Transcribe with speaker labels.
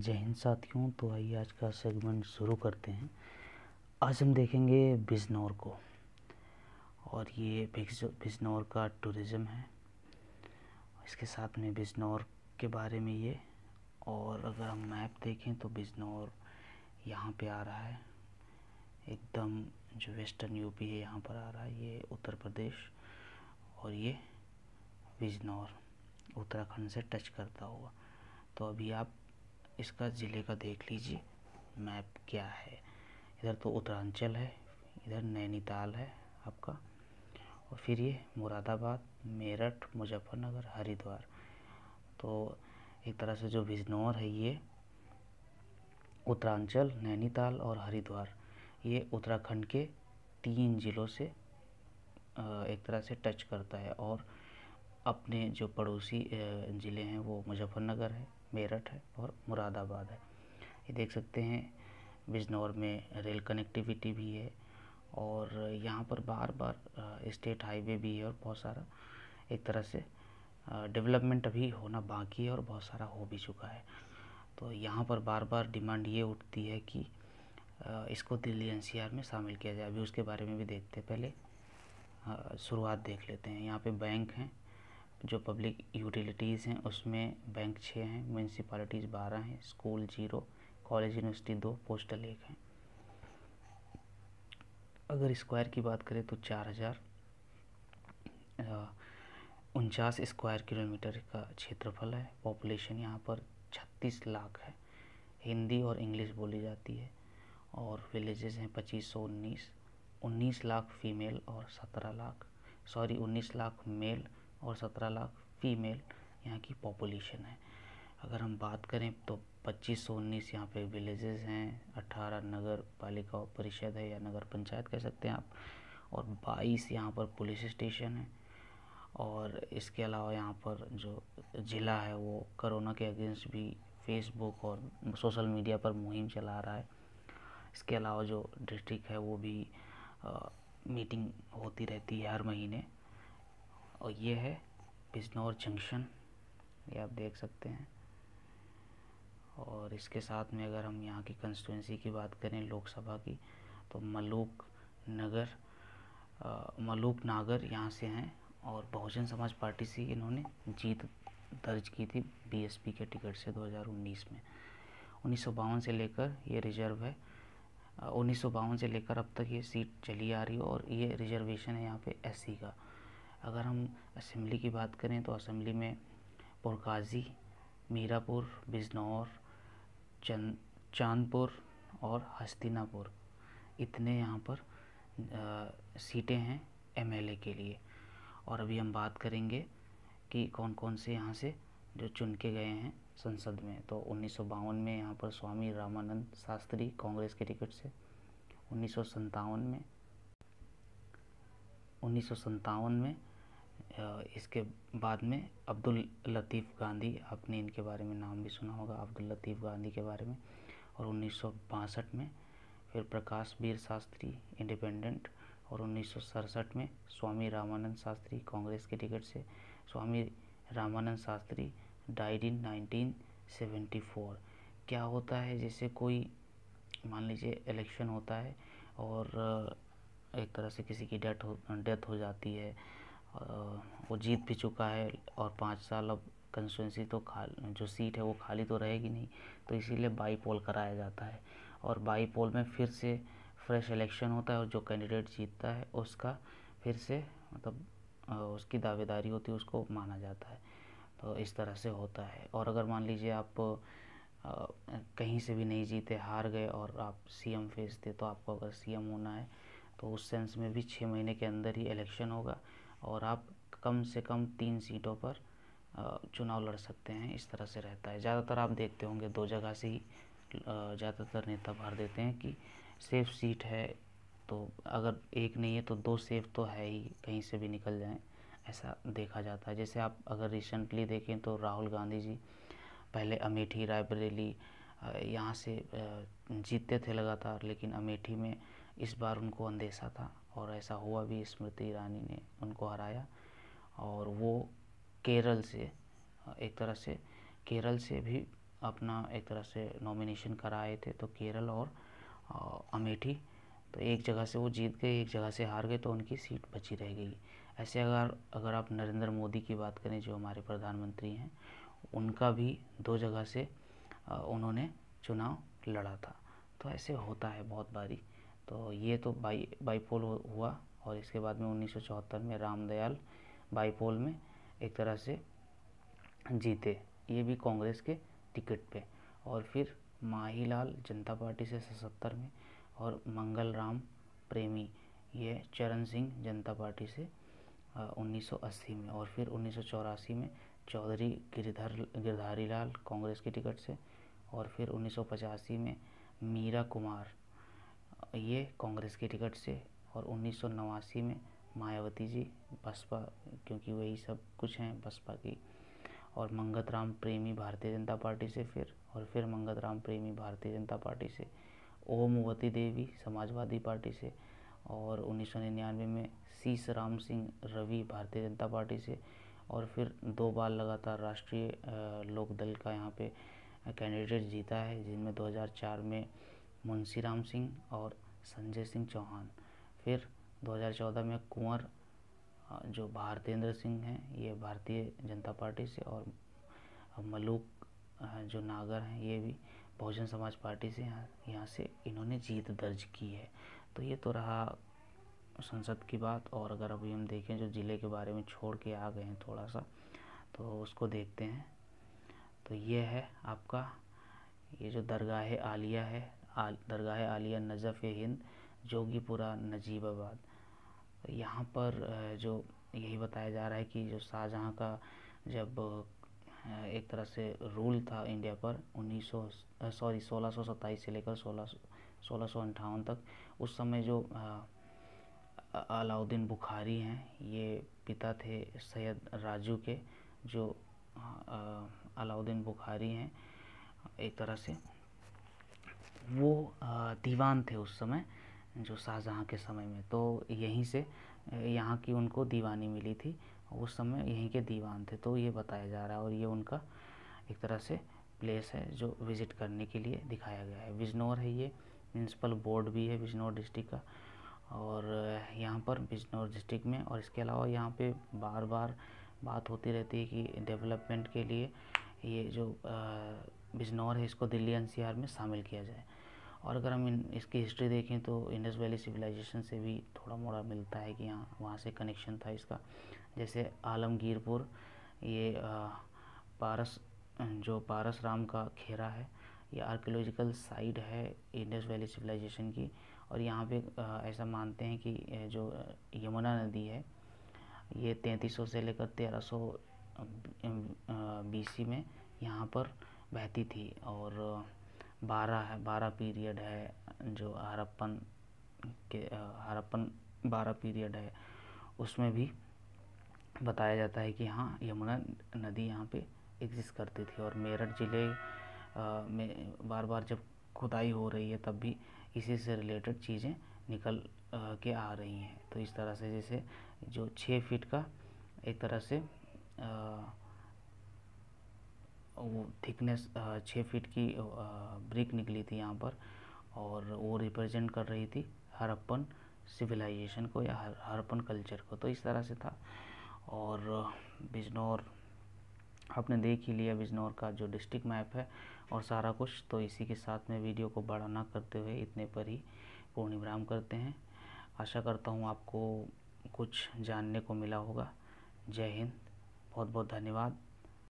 Speaker 1: जय हिंद साथियों। तो आइए आज का सेगमेंट शुरू करते हैं। आज हम देखेंगे बिजनौर को, और ये बिजनौर का टूरिज़्म है। इसके साथ में बिजनौर के बारे में ये, और अगर हम मैप देखें तो बिजनौर यहाँ पे आ रहा है, एकदम जो वेस्टर्न यूपी है यहाँ पर आ रहा है, ये उत्तर प्रदेश, और ये बिजनौर उत्तराखंड से टच करता हुआ। तो अभी आप इसका ज़िले का देख लीजिए मैप क्या है। इधर तो उत्तरांचल है, इधर नैनीताल है आपका, और फिर ये मुरादाबाद, मेरठ, मुजफ्फरनगर, हरिद्वार। तो एक तरह से जो बिजनौर है ये उत्तरांचल, नैनीताल और हरिद्वार, ये उत्तराखंड के 3 ज़िलों से एक तरह से टच करता है। और अपने जो पड़ोसी ज़िले हैं वो मुजफ्फरनगर है, मेरठ है और मुरादाबाद है। ये देख सकते हैं बिजनौर में रेल कनेक्टिविटी भी है, और यहाँ पर बार बार स्टेट हाईवे भी है, और बहुत सारा एक तरह से डेवलपमेंट अभी होना बाकी है और बहुत सारा हो भी चुका है। तो यहाँ पर बार बार डिमांड ये उठती है कि इसको दिल्ली एनसीआर में शामिल किया जाए। अभी उसके बारे में भी देखते हैं। पहले शुरुआत देख लेते हैं। यहाँ पे बैंक हैं, जो पब्लिक यूटिलिटीज़ हैं उसमें बैंक 6 हैं, म्यूनसिपालिटीज़ 12 हैं, स्कूल 0, कॉलेज यूनिवर्सिटी 2, पोस्टल 1 हैं। अगर स्क्वायर की बात करें तो 4049 स्क्वायर किलोमीटर का क्षेत्रफल है। पॉपुलेशन यहाँ पर 36 लाख है। हिंदी और इंग्लिश बोली जाती है, और विलेजेस हैं 2519, 19 लाख फीमेल और 19 लाख मेल और 17 लाख फीमेल यहाँ की पॉपुलेशन है। अगर हम बात करें तो 2519 यहाँ पे विलेजेस हैं, 18 नगर पालिका परिषद है या नगर पंचायत कह सकते हैं आप, और 22 यहाँ पर पुलिस स्टेशन है। और इसके अलावा यहाँ पर जो ज़िला है वो कोरोना के अगेंस्ट भी फेसबुक और सोशल मीडिया पर मुहिम चला रहा है। इसके अलावा जो डिस्ट्रिक्ट है वो भी मीटिंग होती रहती है हर महीने। और ये है बिजनौर जंक्शन, ये आप देख सकते हैं। और इसके साथ में अगर हम यहाँ की कंस्टिट्यूंसी की बात करें लोकसभा की, तो मलूक नागर यहाँ से हैं, और बहुजन समाज पार्टी से इन्होंने जीत दर्ज की थी बीएसपी के टिकट से 2019 में। 1952 से लेकर ये रिजर्व है, 1952 से लेकर अब तक ये सीट चली आ रही है, और ये रिजर्वेशन है यहाँ पे एससी का। अगर हम असेंबली की बात करें तो असेंबली में पुरकाजी, मीरापुर, बिजनौर, चांदपुर और हस्तिनापुर, इतने यहाँ पर सीटें हैं एमएलए के लिए। और अभी हम बात करेंगे कि कौन कौन से यहाँ से जो चुन के गए हैं संसद में। तो 1952 में यहाँ पर स्वामी रामानंद शास्त्री कांग्रेस के टिकट से, 1957 में इसके बाद में अब्दुल लतीफ़ गांधी, आपने इनके बारे में नाम भी सुना होगा, अब्दुल लतीफ़ गांधी के बारे में। और 1962 में फिर प्रकाश वीर शास्त्री इंडिपेंडेंट, और 1967 में स्वामी रामानंद शास्त्री कांग्रेस के टिकट से। Swami Ramanand Shastri died in 1974। क्या होता है, जैसे कोई मान लीजिए इलेक्शन होता है और एक तरह से किसी की डेथ हो जाती है, वो जीत भी चुका है और 5 साल अब कंस्टिट्यूंसी तो जो सीट है वो खाली तो रहेगी नहीं, तो इसीलिए बाई पोल कराया जाता है। और बाई पोल में फिर से फ्रेश इलेक्शन होता है, और जो कैंडिडेट जीतता है उसका फिर से मतलब उसकी दावेदारी होती है, उसको माना जाता है। तो इस तरह से होता है। और अगर मान लीजिए आप कहीं से भी नहीं जीते, हार गए, और आप सीएम फेस थे, तो आपको अगर सीएम होना है तो उस सेंस में भी 6 महीने के अंदर ही इलेक्शन होगा, और आप कम से कम 3 सीटों पर चुनाव लड़ सकते हैं। इस तरह से रहता है। ज़्यादातर आप देखते होंगे 2 जगह से ही ज़्यादातर नेता भर देते हैं कि सेफ सीट है, तो अगर एक नहीं है तो 2 सेफ तो है ही, कहीं से भी निकल जाएं, ऐसा देखा जाता है। जैसे आप अगर रिसेंटली देखें तो राहुल गांधी जी पहले अमेठी, रायबरेली यहाँ से जीतते थे लगातार, लेकिन अमेठी में इस बार उनको अंदेशा था, और ऐसा हुआ भी, स्मृति ईरानी ने उनको हराया। और वो केरल से एक तरह से केरल से भी अपना एक तरह से नॉमिनेशन कराए थे, तो केरल और अमेठी, तो एक जगह से वो जीत गए, एक जगह से हार गए, तो उनकी सीट बची रह गई। ऐसे अगर आप नरेंद्र मोदी की बात करें, जो हमारे प्रधानमंत्री हैं, उनका भी 2 जगह से उन्होंने चुनाव लड़ा था। तो ऐसे होता है बहुत बारी। तो ये तो बाईपोल हुआ। और इसके बाद में 1974 में रामदयाल बाईपोल में एक तरह से जीते, ये भी कांग्रेस के टिकट पे। और फिर माहीलाल जनता पार्टी से 77 में, और मंगल राम प्रेमी ये चरण सिंह जनता पार्टी से 1980 में। और फिर 1984 में चौधरी गिरधारी लाल कांग्रेस के टिकट से। और फिर 1985 में मीरा कुमार ये कांग्रेस के टिकट से। और 1989 में मायावती जी बसपा, क्योंकि वही सब कुछ हैं बसपा की। और मंगत राम प्रेमी भारतीय जनता पार्टी से फिर मंगत राम प्रेमी भारतीय जनता पार्टी से। ओमवती देवी समाजवादी पार्टी से। और 1999 में शीश राम सिंह रवि भारतीय जनता पार्टी से। और फिर 2 बार लगातार राष्ट्रीय लोकदल का यहाँ पे कैंडिडेट जीता है, जिनमें 2004 में मुंशी राम सिंह और संजय सिंह चौहान। फिर 2014 में कुंवर जो भारतेंद्र सिंह हैं, ये भारतीय जनता पार्टी से। और मलूक जो नागर हैं, ये भी बहुजन समाज पार्टी से यहाँ से इन्होंने जीत दर्ज की है। तो ये तो रहा संसद की बात। और अगर अभी हम देखें, जो ज़िले के बारे में छोड़ के आ गए हैं थोड़ा सा, तो उसको देखते हैं। तो ये है आपका ये जो दरगाह आलिया है, दरगाह आलिया नजफ़ हिंद जोगीपुरा नजीबाबाद। यहाँ पर जो यही बताया जा रहा है कि जो शाहजहाँ का जब एक तरह से रूल था इंडिया पर 1627 से लेकर 1658 तक, उस समय जो अलाउद्दीन बुखारी हैं, ये पिता थे सैयद राजू के, जो अलाउद्दीन बुखारी हैं एक तरह से वो दीवान थे उस समय, जो शाहजहाँ के समय में। तो यहीं से यहाँ की उनको दीवानी मिली थी, उस समय यहीं के दीवान थे। तो ये बताया जा रहा है। और ये उनका एक तरह से प्लेस है जो विज़िट करने के लिए दिखाया गया है। बिजनौर है, ये म्यूनसिपल बोर्ड भी है बिजनौर डिस्ट्रिक्ट का। और यहाँ पर बिजनौर डिस्ट्रिक्ट में, और इसके अलावा यहाँ पे बार बार बात होती रहती है कि डेवलपमेंट के लिए ये जो बिजनौर है, इसको दिल्ली एनसीआर में शामिल किया जाए। और अगर हम इसकी हिस्ट्री देखें तो इंडस वैली सिविलाइजेशन से भी थोड़ा मोड़ा मिलता है कि यहाँ वहाँ से कनेक्शन था इसका। जैसे आलमगीरपुर, ये पारस राम का खेरा है, ये आर्कियोलॉजिकल साइट है इंडस वैली सिविलाइजेशन की। और यहाँ पे ऐसा मानते हैं कि जो यमुना नदी है, ये 3300 से लेकर 1300 BC में यहाँ पर बहती थी। और 12 पीरियड है, जो हड़प्पन 12 पीरियड है, उसमें भी बताया जाता है कि हाँ, यमुना नदी यहाँ पे एग्जिस्ट करती थी। और मेरठ ज़िले में बार बार जब खुदाई हो रही है, तब भी इसी से रिलेटेड चीज़ें निकल के आ रही हैं। तो इस तरह से जैसे जो 6 फीट का एक तरह से वो थिकनेस 6 फीट की ब्रिक निकली थी यहाँ पर, और वो रिप्रेजेंट कर रही थी हड़प्पन सिविलाइजेशन को या हड़प्पन कल्चर को। तो इस तरह से था। और बिजनौर आपने देख ही लिया, बिजनौर का जो डिस्ट्रिक्ट मैप है और सारा कुछ। तो इसी के साथ में वीडियो को बड़ा ना करते हुए इतने पर ही पूर्ण विराम करते हैं। आशा करता हूँ आपको कुछ जानने को मिला होगा। जय हिंद, बहुत बहुत धन्यवाद।